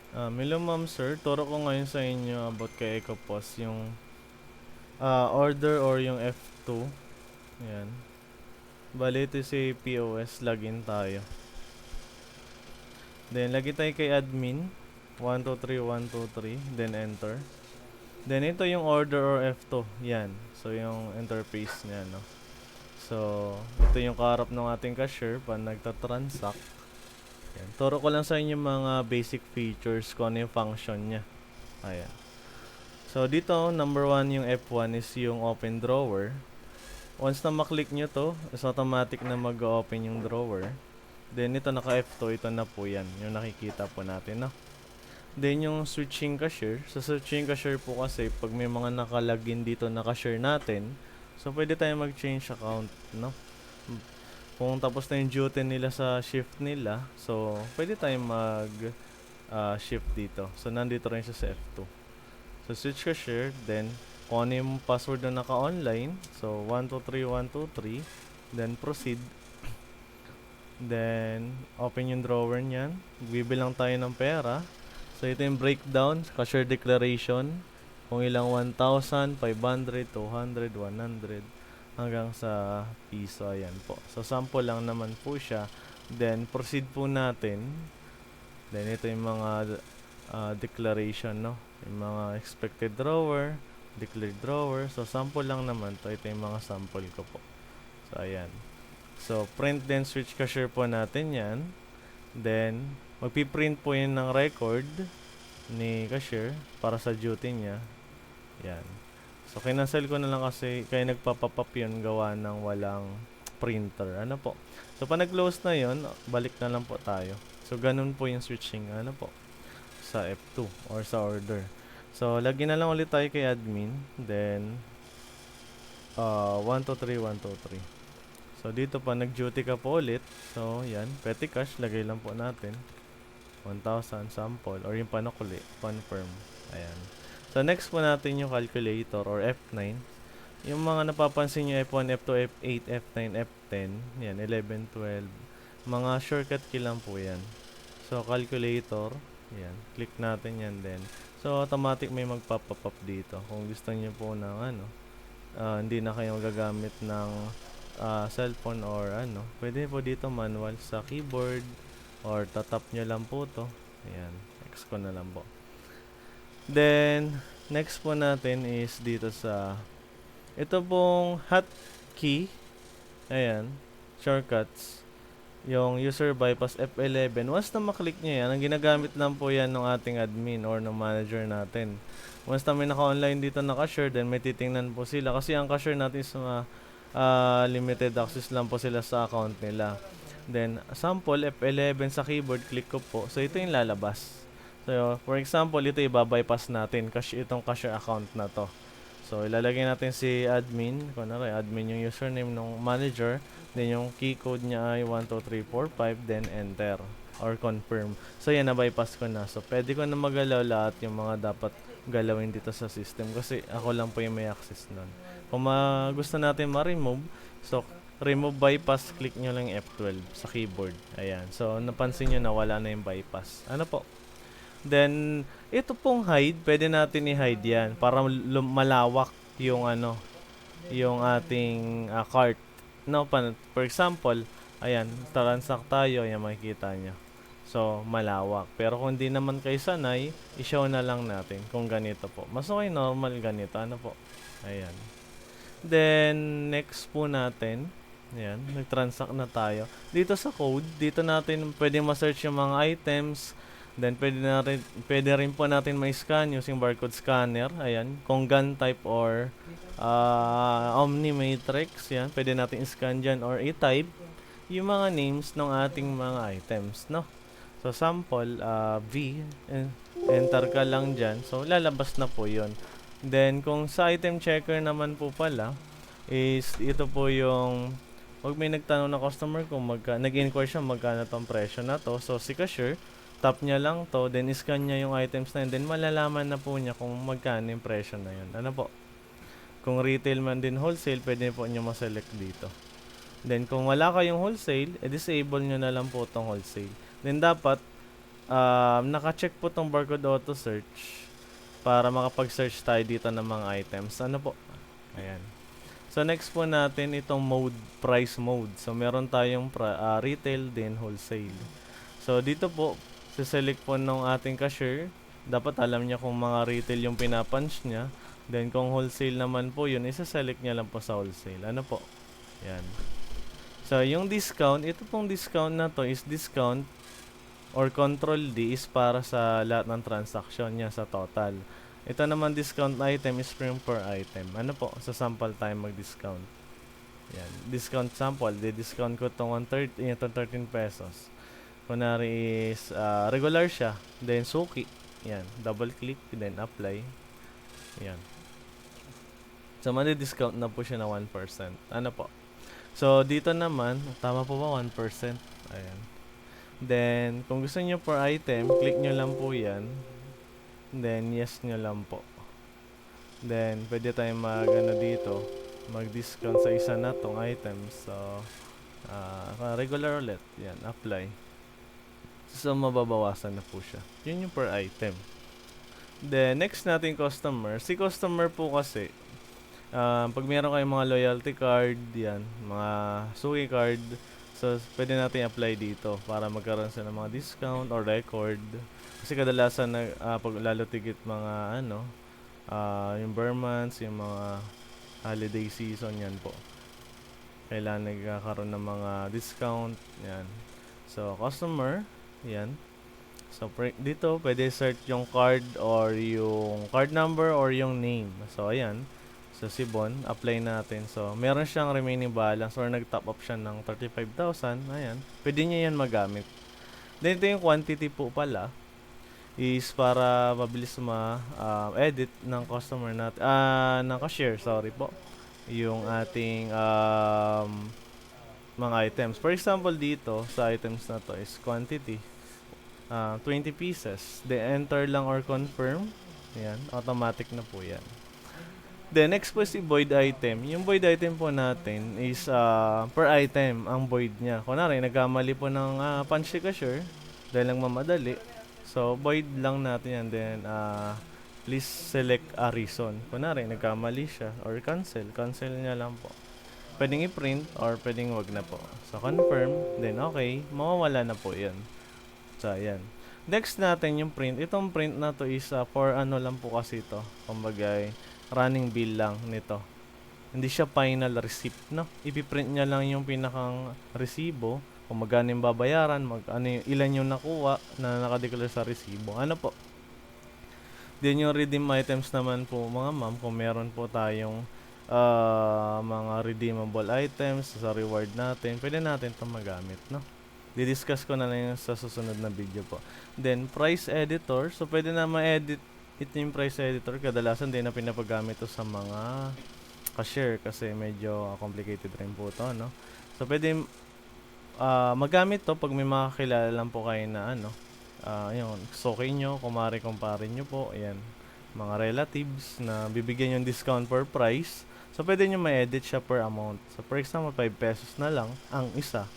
Hello ma'am sir, turo ko ngayon sa inyo about kay EcoPos yung order or yung F2. Ayan. Bali ito si POS, login tayo. Then lagi tayo kay admin, 123123, then enter. Then ito yung order or F2, yan. So yung interface niya, no. So ito yung kaharap ng ating cashier pag nagtatransact. Yan. Turo ko lang sa inyo mga basic features kung ano yung function niya. Ayan. So dito, number 1 yung F1 is yung open drawer. Once na maklik nyo to, is automatic na mag-open yung drawer. Then ito naka F2, ito na po yan. Yung nakikita po natin, no? Then yung switching cashier. Sa switching cashier po kasi, pag may mga nakalagin dito na cashier natin, so pwede tayo mag-change account, no? Kung tapos na yung duty nila sa shift nila, so pwede tayong mag-shift dito. So nandito rin siya sa F2. So switch cashier, then kung ano yung password na naka-online, so 123123, then proceed. Then open yung drawer niyan, bibilang tayo ng pera. So ito yung breakdown, cashier declaration, kung ilang 1,000, 500, 200, 100, hanggang sa piso, ayan po. So sample lang naman po siya. Then proceed po natin. Then ito yung mga declaration, no? Yung mga expected drawer, declared drawer. So sample lang naman to. Ito yung mga sample ko po. So ayan. So print then switch cashier po natin yan. Then magpiprint po yun ng record ni cashier para sa duty niya. Yan. So kinancel ko na lang kasi kaya nagpapapap yun gawa ng walang printer. Ano po? So pag nag-close na yun, balik na lang po tayo. So ganun po yung switching ano po sa F2 or sa order. So lagyan na lang ulit tayo kay admin, then 123123. So dito pa nag-duty ka po ulit. So yan, petty cash lagay lang po natin 1,000 sample or yung panukuli, confirm. Ayan. So next po natin yung calculator or F9. Yung mga napapansin nyo F1, F2, F8, F9, F10, yan 11, 12. Mga shortcut key lang po yan. So calculator, yan, click natin yan din. So automatic may magpapop up dito. Kung gusto niyo po ng ano, hindi na kayo gagamit ng cellphone or ano, pwede po dito manual sa keyboard or tatap nyo lang po to. Ayan, X ko na lang po. Then next po natin is dito sa ito pong hotkey. Ayan, shortcuts. Yung user bypass F11. Once na maklik nyo yan, ang ginagamit lang po yan ng ating admin or ng manager natin. Once na may naka-online dito na cashier, then may titingnan po sila. Kasi ang cashier natin is limited access lang po sila sa account nila. Then, sample F11 sa keyboard, click ko po. So, ito yung lalabas. So, for example, ito i-bypass natin kasi itong cashier account na to. So, ilalagay natin si admin. Kunwari, admin yung username ng manager. Then, yung key code niya ay 12345. Then, enter or confirm. So, yan, na-bypass ko na. So, pwede ko na magalaw lahat yung mga dapat galawin dito sa system. Kasi ako lang po yung may access nun. Kung gusto natin ma-remove, so, remove bypass, click nyo lang F12 sa keyboard. Ayan. So, napansin nyo na wala na yung bypass. Ano po? Then, ito pong hide, pwede natin i-hide yan para malawak yung ano, yung ating cart. No, for example, ayan, transact tayo, ayan makikita nyo. So, malawak. Pero kung hindi naman kayo sanay, i-show na lang natin kung ganito po. Mas okay normal ganito, ano po. Ayan. Then, next po natin, ayan, nag-transact na tayo. Dito sa code, dito natin pwede ma-search yung mga items. Then, pwede rin po natin ma-scan using barcode scanner. Ayan, kung gun type or Omni Matrix, yan, pwede natin scan dyan or i-type yung mga names ng ating mga items, no? So, sample, V, enter ka lang dyan. So, lalabas na po yun. Then, kung sa item checker naman po pala, is ito po yung pag may nagtanong na customer kung nag-inquire siya magkano tong presyo na to. So, si cashier, tap niya lang to, then scan niya yung items na yun, then malalaman na po niya kung magkano yung presyo na yun. Ano po? Kung retail man din wholesale, pwede po niyo ma-select dito. Then, kung wala kayong wholesale, disable nyo na lang po itong wholesale. Then, dapat, naka-check po tong barcode auto search para makapag-search tayo dito ng mga items. Ano po? Ayan. So next po natin itong mode, price mode. So meron tayong retail then wholesale. So dito po, siselect po nung ating cashier. Dapat alam niya kung mga retail yung pinapunch niya. Then kung wholesale naman po yun, isa-select niya lang po sa wholesale. Ano po? Yan. So yung discount, ito pong discount na to is discount or control D is para sa lahat ng transaction niya sa total. Ito naman discount item is per item. Ano po? Sa sample tayo mag-discount. Yan. Discount sample. Di-discount ko itong 130, itong 13 pesos. Kunwari is regular siya. Then suki. Yan. Double click. Then apply. Yan. So, madi-discount na po siya na 1%. Ano po? So, dito naman, tama po ba 1%? Ayan. Then, kung gusto nyo per item, click nyo lang po yan. Then, yes nyo lang po. Then, pwede tayo dito, mag-discount sa isa na tong items. So, regular ulit. Yan, apply. So, mababawasan na po siya. Yun yung per item. Then, next natin customer. Si customer po kasi, pag meron kayong mga loyalty card, yan, mga suki card, so, pwede natin apply dito para magkaroon sila ng mga discount or record. Kasi kadalasan pag lalo tigit mga yung bare months, yung mga holiday season, yan po. Kailangan nagkakaroon ng mga discount, yan. So, customer, yan. So, dito, pwede search yung card or yung card number or yung name. So, ayan. So, si Bon, apply natin. So, meron siyang remaining balance or nag-top up siya ng 35,000. Ayan. Pwede niya yan magamit. Then, ito yung quantity po pala is para mabilis edit ng customer natin. Ng cashier, sorry po. Yung ating mga items. For example, dito, sa items na to is quantity. 20 pieces. Then, enter lang or confirm. Ayan. Automatic na po yan. Then, next po si void item. Yung void item po natin is per item ang void niya. Kunwari, nagkamali po ng punch si cashier dahil lang mamadali. So, void lang natin yan. Then, please select a reason. Kunwari, nagkamali siya or cancel. Cancel niya lang po. Pwedeng i-print or pwedeng wag na po. So, confirm. Then, okay. Mawawala na po yan. So, ayan. Next natin yung print. Itong print na to is for ano lang po kasi ito. Kumbaga, running bill lang nito. Hindi siya final receipt, no? Ipiprint niya lang yung pinakang resibo, kung magkano yung babayaran, ilan yung nakuha na nakadeclare sa resibo. Ano po? Then yung redeem items naman po, mga ma'am, kung meron po tayong mga redeemable items sa reward natin, pwede natin ito magamit, no? Didiscuss ko na lang sa susunod na video po. Then, price editor. So, pwede na ma-edit ito yung price editor. Kadalasan din na pinapagamit to sa mga cashier kasi medyo complicated rin po to, no? So, pwede magamit to pag may mga kilala lang po kayo na yun, suki nyo, kumpare nyo po, ayan, mga relatives na bibigyan yung discount per price. So, pwede nyo ma-edit siya per amount. So, for example, 5 pesos na lang ang isa.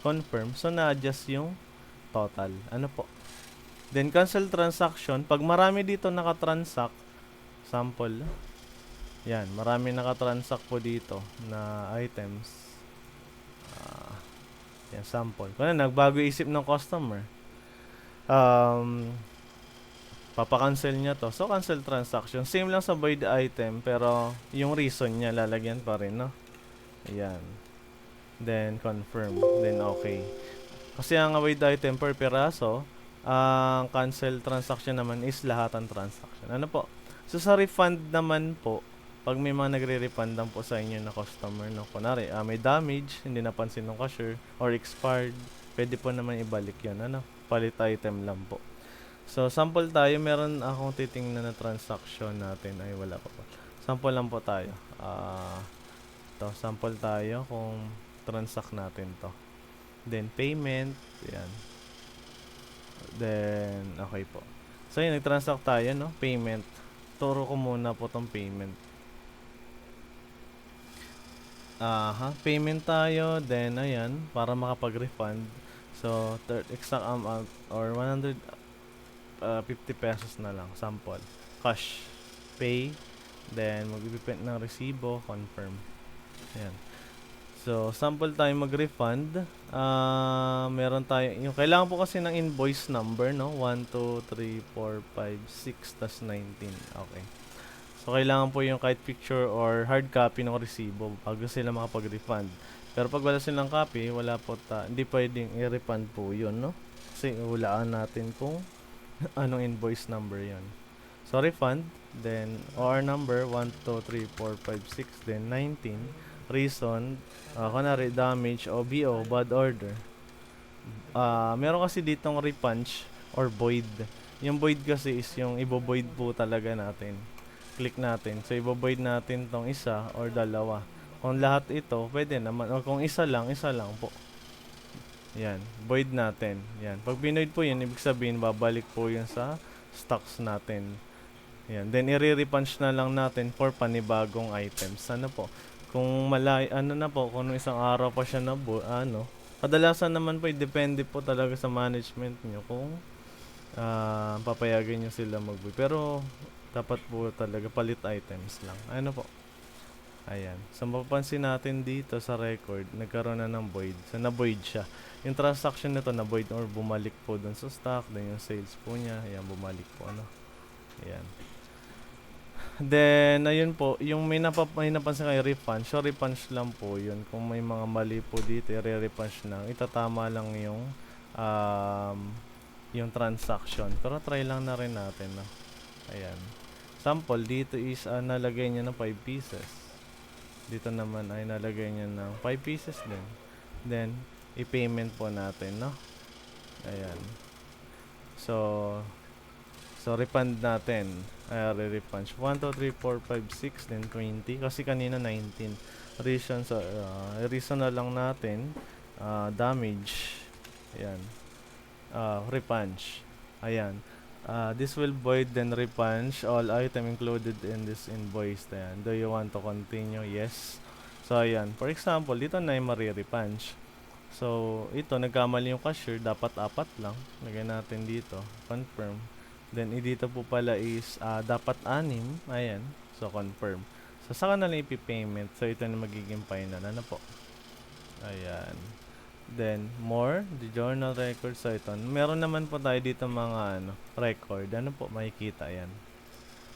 Confirm. So, na-adjust yung total. Ano po? Then, cancel transaction. Pag marami dito nakatransact, sample. Yan, marami nakatransact po dito na items. Yan, sample. Kung nagbago isip ng customer, papakancel niya to. So, cancel transaction. Same lang sa void item, pero yung reason niya lalagyan pa rin, no? Ayan. Then, confirm. Then, okay. Kasi ang void item per peraso, ang cancel transaction naman is lahat ng transaction. Ano po? So, sa refund naman po, pag may mga nagre-refund lang po sa inyo na customer, no? Kunwari, may damage, hindi napansin ng cashier, or expired, pwede po naman ibalik yun. Ano? Palit item lang po. So, sample tayo. Meron akong titingnan na transaction natin. Ay, wala pa po. Sample lang po tayo. Sample tayo kung transact natin to. Then, payment. Yan. Then, okay po. So, yun, nag-transact tayo, no? Payment. Turo ko muna po tong payment. Payment tayo. Then, ayan, para makapag-refund. So, exact amount or 100 50 pesos na lang, sample. Cash. Pay. Then, mag-print ng resibo, confirm. Ayan. So, sample tayo mag-refund. Meron tayo, yung kailangan po kasi ng invoice number, no? 1, 2, 3, 4, 5, 6, tas 19. Okay. So, kailangan po yung kahit picture or hard copy ng resibo bago sila makapag-refund. Pero pag wala silang copy, wala po hindi pwedeng i-refund po yun, no? Kasi hulaan natin kung anong invoice number yun. So, refund, then OR number 1, 2, 3, 4, 5, 6, then 19. Reason, kunwari damage o BO, bad order. Meron kasi ditong repunch or void. Yung void kasi is yung ibo-void po talaga natin. Click natin. So, ibo-void natin tong isa or dalawa. Kung lahat ito, pwede naman. O kung isa lang po. Yan. Void natin. Yan. Pag binoid po yun, ibig sabihin, babalik po yun sa stocks natin. Yan. Then, i-repunch na lang natin for panibagong items. Ano po? Kung kung isang araw pa siya na kadalasan naman po, depende po talaga sa management nyo kung papayagan nyo sila mag-buy. Pero, dapat po talaga palit items lang. Ano po? Ayan. So, mapapansin natin dito sa record, nagkaroon na ng void. So, na-void siya. Yung transaction nito, na-void or bumalik po dun sa stock. Then, yung sales po niya, ayan, bumalik po. Ayan. Then, ayun po, yung may napansin kayo, repunch. So, repunch lang po yun. Kung may mga mali po dito, re-repunch lang. Itatama lang yung transaction. Pero, try lang na rin natin, no? Ayan. Sample, dito is, nalagay niya ng 5 pieces. Dito naman ay nalagay niya ng 5 pieces din. Then, i-payment po natin, no? Ayan. So, refund natin. Re-repunch. 1, 2, 3, 4, 5, 6, then 20. Kasi kanina 19. Reason na lang natin. Damage. Ayan. Repunch. Ayan. This will void then repunch all item included in this invoice. Ayan. Do you want to continue? Yes. So, ayan. For example, dito na yung marirepunch. So, ito, nagkamali yung cashier. Dapat 4 lang. Lagyan natin dito. Confirm. Then, dito po pala is dapat 6. Ayan. So, confirm. So, saka na lang ipipayment. So, ito na magiging final. Ano po? Ayan. Then, more. The journal record. So, ito. Meron naman po tayo dito mga record. Ano po? Makikita. Ayan.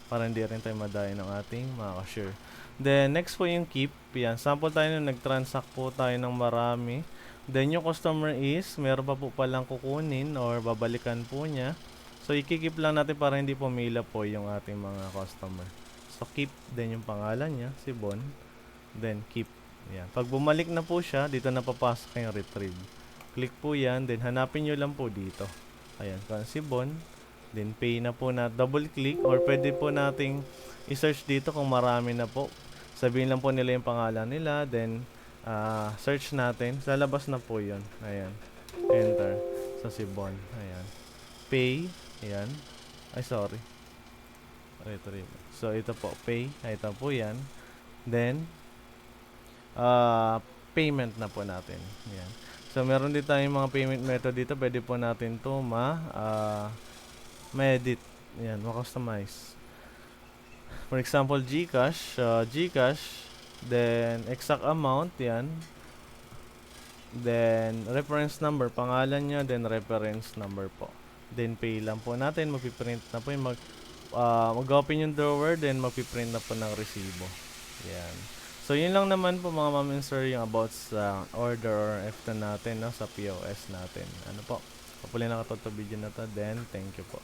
Para hindi rin tayo madayo ng ating mga cashier. Then, next po yung keep. Yan. Sample tayo na nag-transact po tayo ng marami. Then, yung customer is, meron pa po palang kukunin or babalikan po niya. So, ikikip lang natin para hindi pumila po yung ating mga customer. So, keep din yung pangalan niya, si Bon. Then, keep. Yan. Pag bumalik na po siya, dito na papasok yung retrieve. Click po yan, then hanapin nyo lang po dito. Ayan, si Bon. Then, pay na po na double click or pwede po nating i-search dito kung marami na po. Sabihin lang po nila yung pangalan nila, then, search natin. Lalabas na po yun. Ayan. Enter. So, si Bon. Ayan. Pay. Ayan. Ay, sorry. Retrieve. So, ito po. Pay. Ito po yan. Then, payment na po natin. Ayan. So, meron din tayong mga payment method dito. Pwede po natin ito ma-edit. Ayan. Ma-customize. For example, GCash. GCash. Then, exact amount. Yan. Then, reference number. Pangalan nyo. Then, reference number po. Then, pay lang po natin. Magpiprint na po yung mag-open yung drawer. Then, magpiprint na po ng resibo. Yan. So, yun lang naman po mga ma'am and sir yung about sa order or EFTA natin, no, sa POS natin. Ano po? Kapuli nakatuto video na to. Then, thank you po.